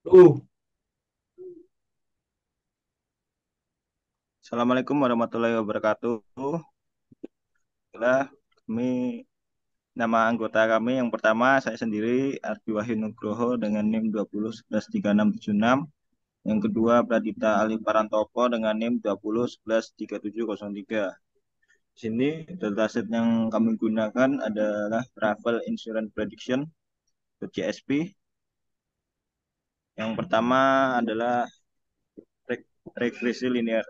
Uh, Assalamualaikum warahmatullahi wabarakatuh. Adalah kami nama anggota kami yang pertama saya sendiri Arfi Wahyu Nugroho dengan NIM 20113676. Yang kedua Pradita Ali Parantoko dengan NIM 20113703. Di sini dataset yang kami gunakan adalah Travel Insurance Prediction (JSP). Yang pertama adalah regresi linear.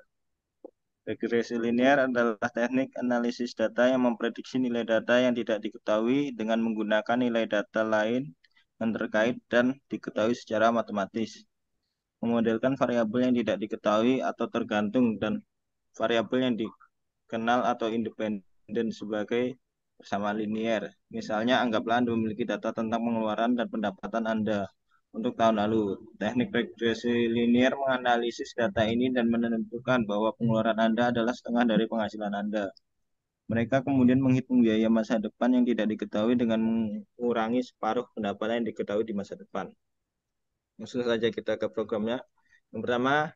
Regresi linear adalah teknik analisis data yang memprediksi nilai data yang tidak diketahui dengan menggunakan nilai data lain yang terkait dan diketahui secara matematis. Memodelkan variabel yang tidak diketahui atau tergantung dan variabel yang dikenal atau independen sebagai bersama linear. Misalnya, anggaplah Anda memiliki data tentang pengeluaran dan pendapatan Anda untuk tahun lalu. Teknik regresi linear menganalisis data ini dan menentukan bahwa pengeluaran Anda adalah setengah dari penghasilan Anda. Mereka kemudian menghitung biaya masa depan yang tidak diketahui dengan mengurangi separuh pendapatan yang diketahui di masa depan. Langsung saja kita ke programnya. Yang pertama,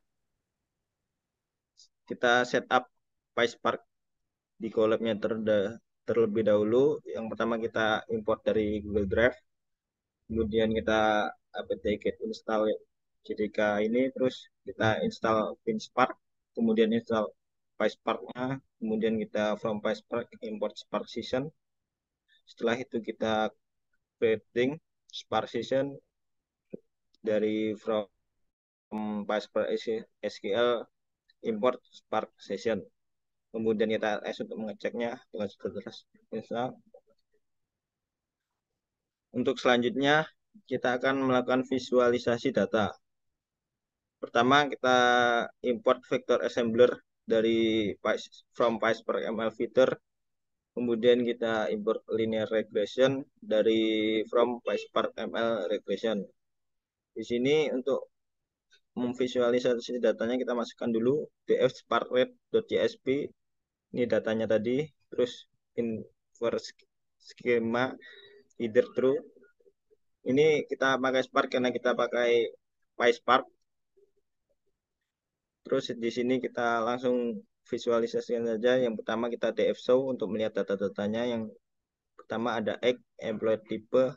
kita setup PySpark di collab-nya terlebih dahulu. Yang pertama kita import dari Google Drive, kemudian kita apt-get install JDK ini, terus kita install PySpark, kemudian install PySpark-nya, kemudian kita from PySpark import Spark Session. Setelah itu kita creating Spark Session dari from PySpark SQL import Spark Session. Kemudian kita untuk mengeceknya dengan terus install. Untuk selanjutnya, kita akan melakukan visualisasi data. Pertama, kita import vector assembler dari from PySpark ML Feeder. Kemudian kita import linear regression dari from PySpark ML Regression. Di sini untuk memvisualisasi datanya kita masukkan dulu dfsparkrate.jsp. Ini datanya tadi. Terus inverse schema either true. Ini kita pakai Spark karena kita pakai PySpark. Terus di sini kita langsung visualisasikan saja. Yang pertama kita DF show untuk melihat data-datanya. Yang pertama ada egg, employee type,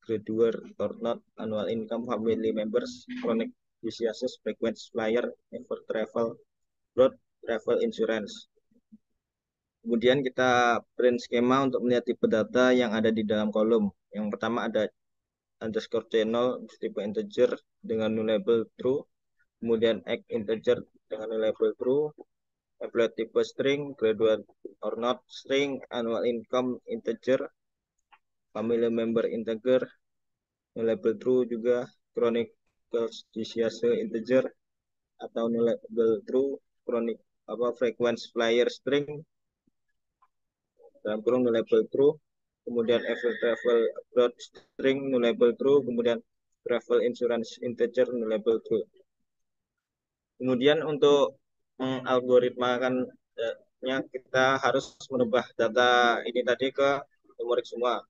graduate or not, annual income, family members, chronic diseases, frequent flyer, ever travel, road, travel insurance. Kemudian kita print skema untuk melihat tipe data yang ada di dalam kolom. Yang pertama ada underscore channel tipe integer dengan nullable true, kemudian egg integer dengan nullable true, employee type string, graduate or not string, annual income integer, family member integer, nullable true juga, chronic disease integer atau nullable true, chronic frequency flyer string dalam kurung nullable true, kemudian every travel abroad string nullable true, kemudian travel insurance integer nullable true. Kemudian untuk mengalgoritmakan kita harus menambah data ini tadi ke numerik semua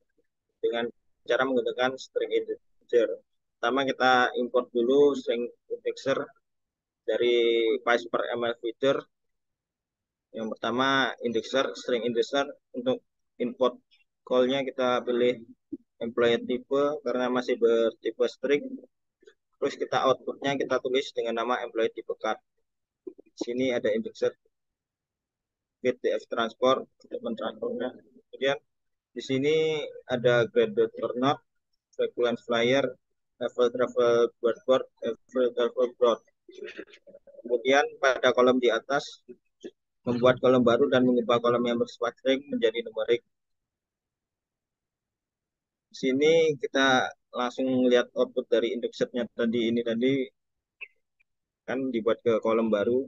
dengan cara menggunakan string integer. Pertama kita import dulu string integer dari PySpark ML Feeder. Yang pertama indexer, string indexer. Untuk input call-nya kita pilih employee type karena masih bertipe string. Terus kita outputnya kita tulis dengan nama employee type card. Di sini ada indexer get df transport untuk mentransformnya. Kemudian di sini ada graduate or not, frequent flyer, level travel board, level travel board. Kemudian pada kolom di atas membuat kolom baru dan mengubah kolom yang bersifat string menjadi numerik. Di sini kita langsung lihat output dari indexetnya tadi ini tadi kan dibuat ke kolom baru.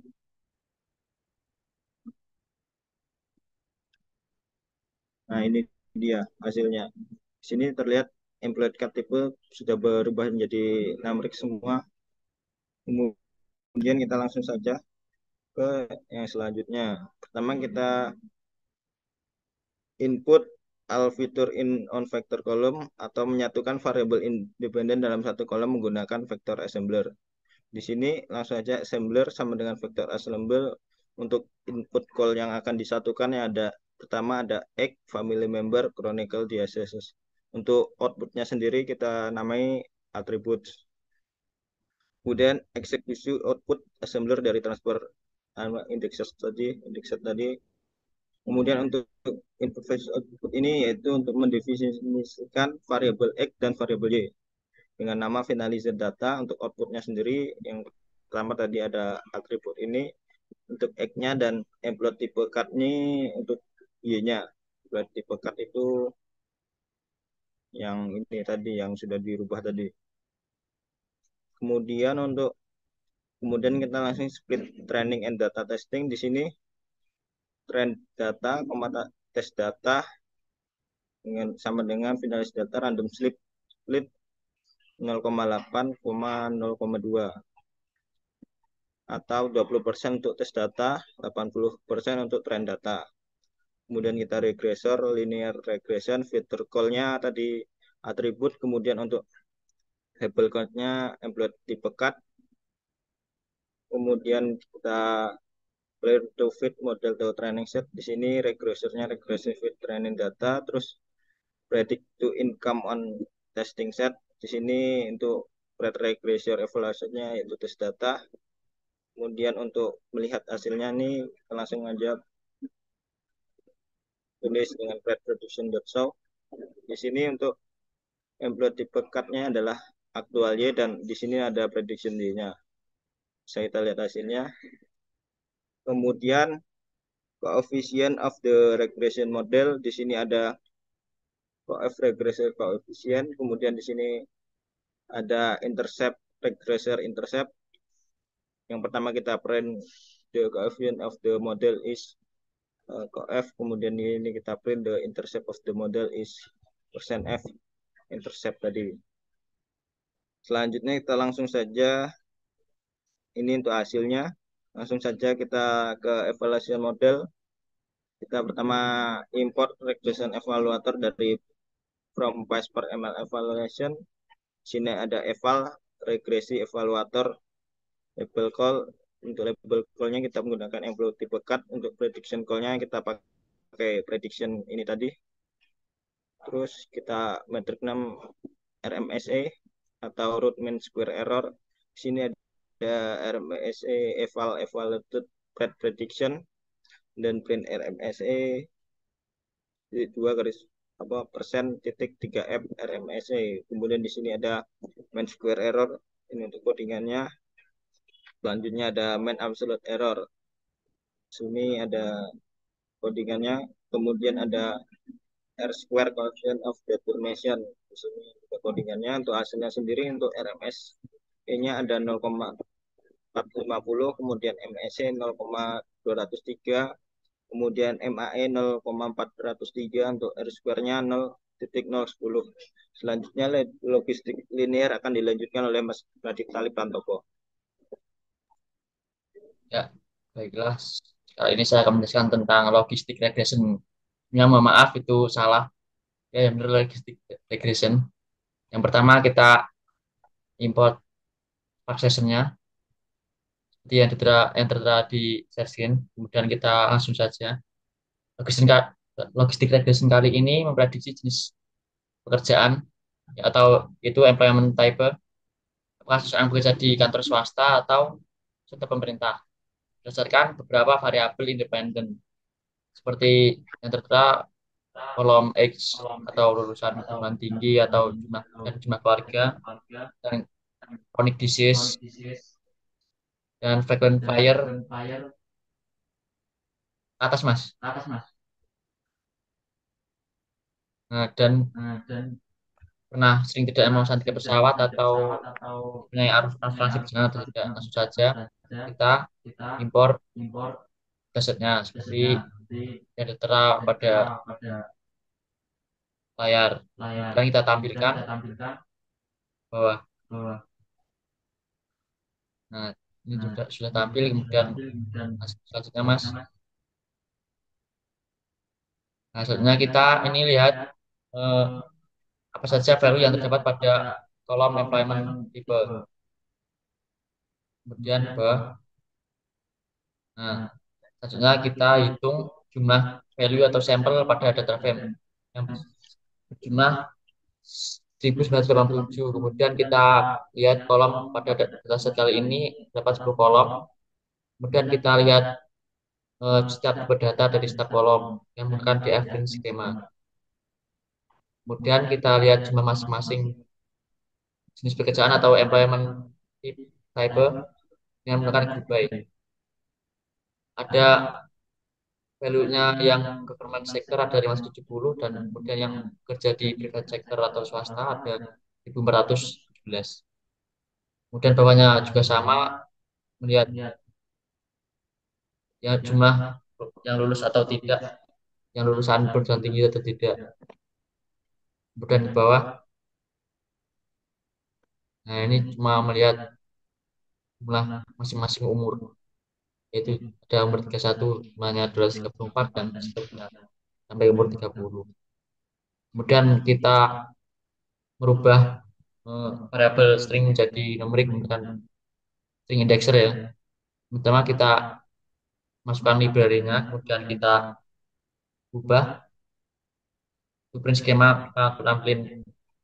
Nah, ini dia hasilnya. Di sini terlihat employee card tipe sudah berubah menjadi numerik semua. Kemudian kita langsung saja ke yang selanjutnya. Pertama kita input all feature in on vector column atau menyatukan variabel independen dalam satu kolom menggunakan vector assembler. Di sini langsung aja assembler sama dengan vector assembler. Untuk input call yang akan disatukan yang ada pertama ada egg, family member, chronicle, diathesis. Untuk outputnya sendiri kita namai attributes. Kemudian eksekusi output assembler dari transfer indexer tadi. Kemudian untuk input versus output ini yaitu untuk mendefinisikan variabel x dan variabel y dengan nama finalizer data. Untuk outputnya sendiri yang pertama tadi ada atribut ini untuk x-nya dan employee type card ini untuk y-nya. Employee type card itu yang ini tadi yang sudah dirubah tadi. Kemudian kita langsung split training and data testing. Di sini train data, test data sama dengan finalis data random split 0,8, 0,2 atau 20% untuk tes data, 80% untuk train data. Kemudian kita regressor, linear regression, filter call-nya tadi atribut, kemudian untuk label code-nya employee type card. Kemudian kita clear to fit model to training set. Di sini regressornya regressive fit training data, terus predict to income on testing set. Di sini untuk regressor evaluasinya yaitu tes data. Kemudian untuk melihat hasilnya nih kita langsung aja tulis dengan prediction.show. Di sini untuk employee type card-nya adalah aktual Y dan di sini ada prediction Y-nya. Saya kita lihat hasilnya. Kemudian coefficient of the regression model, di sini ada regression coefficient. Kemudian di sini ada intercept, regressor intercept. Yang pertama kita print the coefficient of the model is coef, kemudian ini kita print the intercept of the model is persen %f intercept tadi. Selanjutnya kita langsung saja, ini untuk hasilnya. Langsung saja kita ke evaluation model. Kita pertama import regression evaluator dari from PySpark ML evaluation. Sini ada eval, regresi evaluator, label call. Untuk label call-nya kita menggunakan employee type card. Untuk prediction call-nya kita pakai prediction ini tadi. Terus kita metrik 6 RMSE atau root mean square error. Di sini ada RMSE evaluated prediction dan print RMSE 2 garis persen titik 3 f RMSE. Kemudian di sini ada mean square error ini untuk codingannya. Selanjutnya ada mean absolute error. Sini ada codingannya. Kemudian ada R square coefficient of deformation. Di sini ada codingannya. Untuk hasilnya sendiri untuk RMS nya ada 0,450, kemudian MSC 0,203, kemudian MAE 0,403, untuk R square-nya 0,010. Selanjutnya logistik linear akan dilanjutkan oleh Mas Radit Talib Pantoko. Ya, baiklah. Kali ini saya akan menjelaskan tentang logistik regression. Ya, mohon maaf itu salah. Ya, yang benar logistik regression. Yang pertama kita import accession-nya seperti yang tertera di share screen. Kemudian kita langsung saja. Logistik, logistik regression kali ini memprediksi jenis pekerjaan ya, atau itu employment type, apakah seseorang bekerja di kantor swasta atau sektor pemerintah berdasarkan beberapa variabel independen seperti yang tertera kolom X atau lulusan perguruan tinggi atau jumlah keluarga dan chronic disease dan frequent flyer ke atas mas. Nah, dan pernah sering tidak memesan tiket pesawat atau mempunyai arus asuransi perjalanan atau tidak. Langsung saja kita impor dasarnya seperti yang tertera pada layar. Dan kita tampilkan bahwa nah ini juga sudah tampil. Kemudian selanjutnya mas, Nah, selanjutnya kita ini lihat eh, apa saja value yang terdapat pada kolom employment tipe. Kemudian di bawah, nah, selanjutnya kita hitung jumlah value atau sampel pada data frame yang berjumlah 1987. Kemudian kita lihat kolom pada dataset kali ini dapat 10 kolom. Kemudian kita lihat setiap tipe data dari setiap kolom yang menggunakan DF skema. Kemudian kita lihat jumlah masing-masing jenis pekerjaan atau employment type yang menggunakan group by. Ada value-nya yang government sector ada 570 dan kemudian yang kerja di private sector atau swasta ada 1417. Kemudian bawahnya juga sama melihat ya jumlah yang lulus atau tidak, yang lulusan perguruan tinggi atau tidak. Kemudian di bawah, nah ini cuma melihat jumlah masing-masing umur, yaitu ada umur 31, jumlahnya 234 dan seterusnya sampai umur 30. Kemudian kita merubah variabel string menjadi numerik menggunakan string indexer ya. Pertama kita masukkan library-nya, kemudian kita ubah blueprint skema, kita tampilin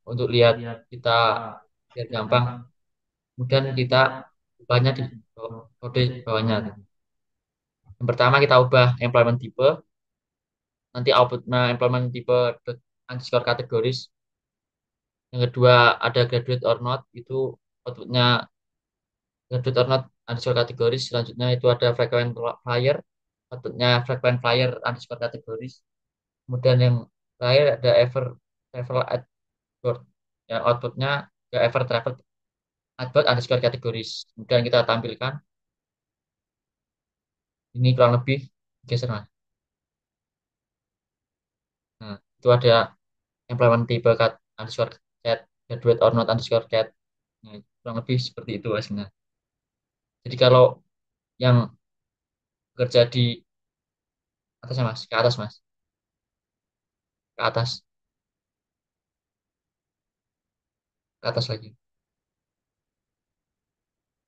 untuk lihat kita biar gampang. Kemudian kita ubahnya di kode bawahnya. Yang pertama kita ubah employment type, nanti outputnya employment type underscore kategoris. Yang kedua ada graduate or not, itu outputnya graduate or not underscore kategoris. Selanjutnya itu ada frequent flyer, outputnya frequent flyer underscore kategoris. Kemudian yang terakhir ada ever travel at board, yang outputnya ya ever travel at board underscore kategoris. Kemudian kita tampilkan ini kurang lebih geser mas. Nah, itu ada employment type cat underscore cat, graduate or not underscore cat. Nah, kurang lebih seperti itu hasilnya. Jadi kalau yang kerja di atasnya mas, ke atas mas, ke atas, ke atas lagi,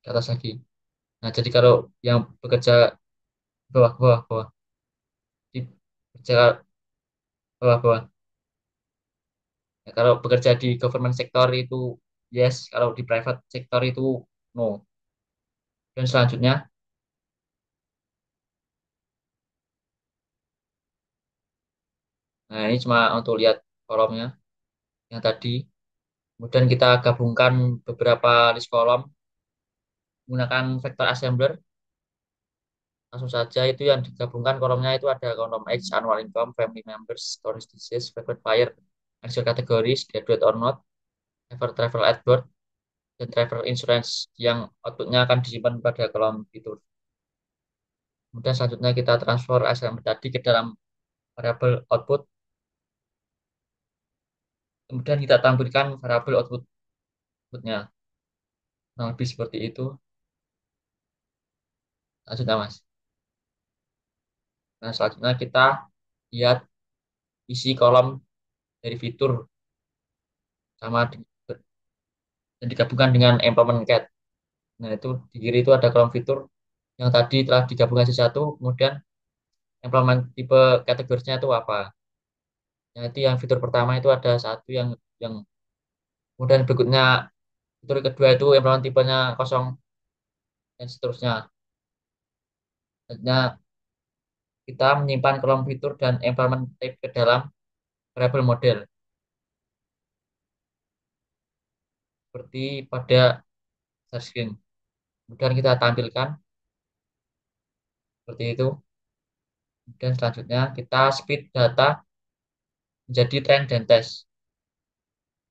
ke atas lagi. Nah, jadi kalau yang bekerja bawah, bawah, bawah, di bekerja bawah, bawah. Ya, kalau bekerja di government sektor itu yes, kalau di private sektor itu no. Dan selanjutnya, nah ini cuma untuk lihat kolomnya yang tadi. Kemudian kita gabungkan beberapa list kolom menggunakan vector assembler. Langsung saja itu yang digabungkan kolomnya itu ada kolom X, annual income, family members, tourist disease, frequent flyer, extra categories, graduate or not, ever travel abroad, dan travel insurance yang outputnya akan disimpan pada kolom fitur. Kemudian selanjutnya kita transfer assembler tadi ke dalam variabel output. Kemudian kita tampilkan variabel outputnya. Nah, lebih seperti itu. Lanjutnya, Mas. Nah, selanjutnya kita lihat isi kolom dari fitur sama dan digabungkan dengan employment cat. Nah, itu di kiri itu ada kolom fitur yang tadi telah digabungkan jadi satu, kemudian employment tipe kategorinya itu apa. Yang itu yang fitur pertama itu ada satu yang kemudian berikutnya fitur kedua itu employment tipenya kosong dan seterusnya. Selanjutnya kita menyimpan kolom fitur dan employment type ke dalam variabel model seperti pada start screen. Kemudian kita tampilkan seperti itu. Dan selanjutnya kita speed data menjadi trend dan test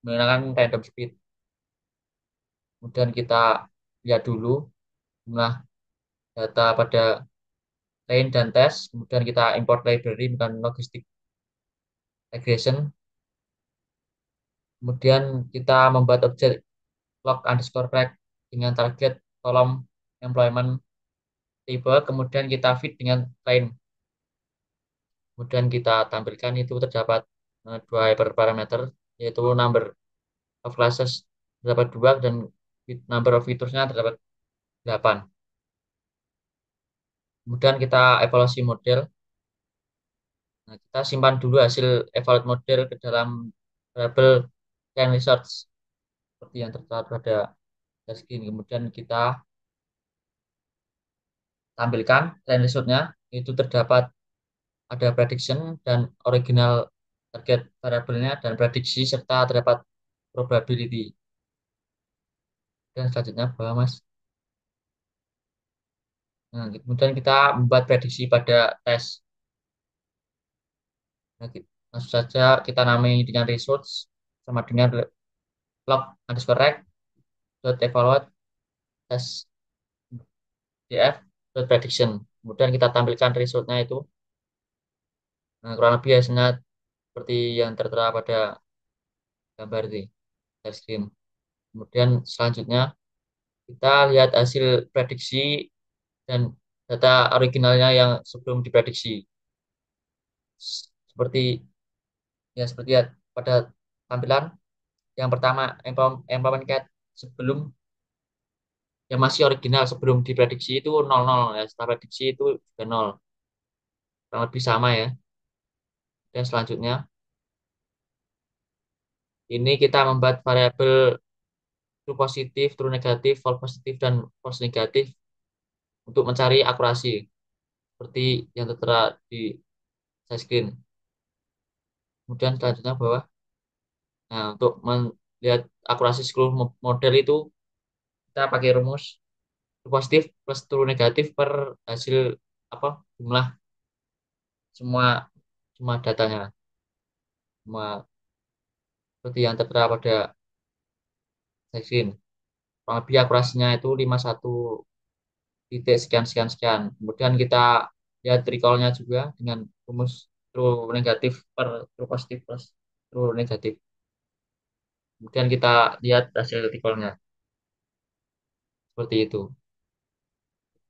menggunakan random speed. Kemudian kita lihat dulu jumlah data pada train dan test. Kemudian kita import library dengan logistic regression. Kemudian kita membuat objek log underscore track dengan target kolom employment type. Kemudian kita feed dengan train. Kemudian kita tampilkan itu terdapat dua hyperparameter, yaitu number of classes terdapat dua dan number of featuresnya terdapat 8. Kemudian kita evaluasi model. Nah, kita simpan dulu hasil evaluate model ke dalam variable can research seperti yang tertera pada screen. Kemudian kita tampilkan trend resultnya. Itu terdapat ada prediction dan original target variabelnya dan prediksi serta terdapat probability. Dan selanjutnya bawah Mas. Nah, kemudian kita membuat prediksi pada tes. Nah, langsung saja kita namai dengan results sama dengan log underscore rec dot evaluate tes df dot prediction. Kemudian kita tampilkan resultnya itu. Nah, kurang lebih hasilnya seperti yang tertera pada gambar di screen. Kemudian selanjutnya kita lihat hasil prediksi dan data originalnya yang sebelum diprediksi. Seperti seperti ya pada tampilan yang pertama empowerment cat sebelum yang masih original sebelum diprediksi itu 00 ya, setelah prediksi itu juga 0. Kurang lebih sama ya. Dan selanjutnya ini kita membuat variabel true positif, true negatif, false positif dan false negatif untuk mencari akurasi seperti yang tertera di screen. Kemudian selanjutnya bawah. Nah, untuk melihat akurasi seluruh model itu kita pakai rumus true positif plus true negatif per hasil apa jumlah semua semua datanya, semua seperti yang tertera pada screen. Kurang lebih akurasinya itu 51 titik sekian sekian sekian. Kemudian kita lihat recall-nya juga dengan rumus true negatif per true positif plus true negatif. Kemudian kita lihat hasil recall-nya seperti itu.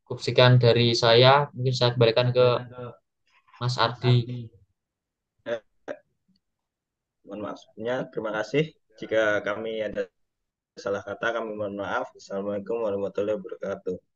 Cukup sekian dari saya. Mungkin saya kembalikan ke Mas Ardi. Eh, Mohon maaf sebelumnya. Terima kasih. Jika kami ada salah kata, kami mohon maaf. Assalamualaikum warahmatullahi wabarakatuh.